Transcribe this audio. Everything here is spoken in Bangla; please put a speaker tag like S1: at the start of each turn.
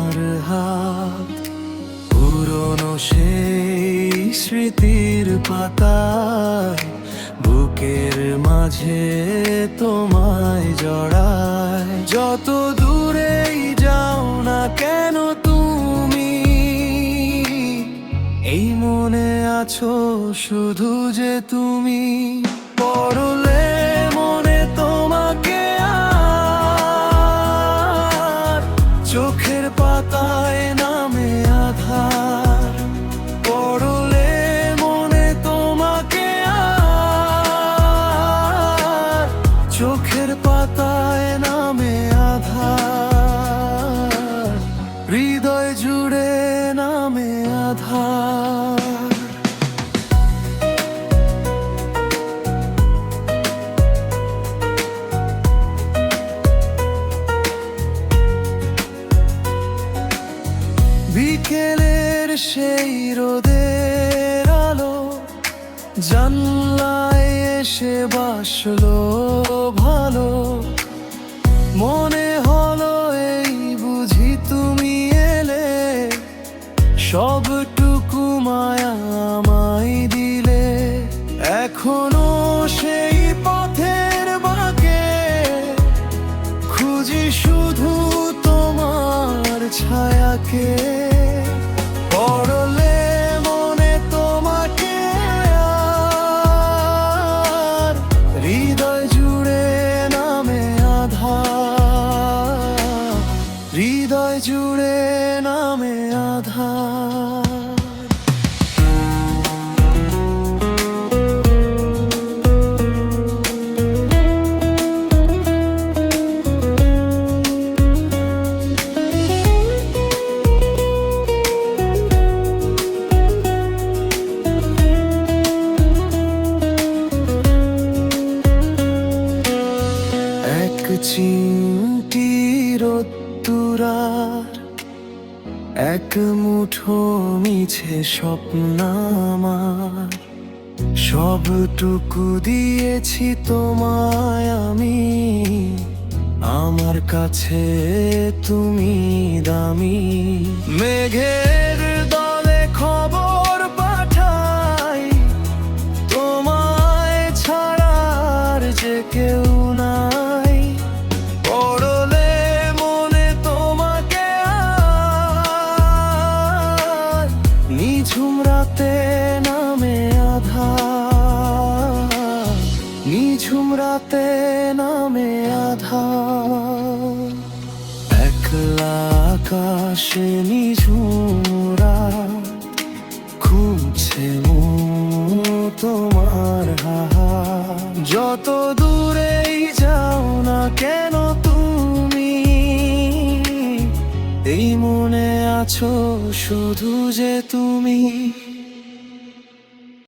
S1: তোমার হাত, পুরনো সেই স্মৃতির পাতায় বুকের মাঝে তোমায় জড়ায়। যত দূরেই যাও না কেন তুমি, এই মনে আছো শুধু যে তুমি। পড়লে মনে তোমাকে আর, চোখের পাতায় নামে আধার। পড়লে মনে তোমাকে আর, চোখের পাতায় নামে আধার। হৃদয় জুড়ে নামে আধার। বিকেলের সেই রোদের আলো জানলায় এসে বাসলো ভালো। মনে হলো এই বুঝি তুমি এলে, সবটুকু মায়া আমায় দিলে। এখনো সেই পথের বাঁকে খুঁজি শুধু তোমার ছায়াকে। পড়লে মনে তোমাকে আর, হৃদয় জুড়ে নামে আধার। হৃদয় জুড়ে নামে আধার। চিমটি রোদ্দুরার, এক মুঠো মিছে স্বপ্ন আমার। সবটুকু দিয়েছি তোমায় আমি, আমার কাছে তুমি দামি। মেঘের দলে খবর পাঠাই, তোমায় ছাড়ার যে কেউ নাই। পড়লে মনে তোমাকে আর, নিঝুম রাতে নামে আধার। নিঝুম রাতে নামে আধার। একলা আকাশে নিঝুম রাত খুঁজছে তোমার হাত। যত দূরেই যাও না কেন তুমি, এই মনে আছো শুধু যে তুমি।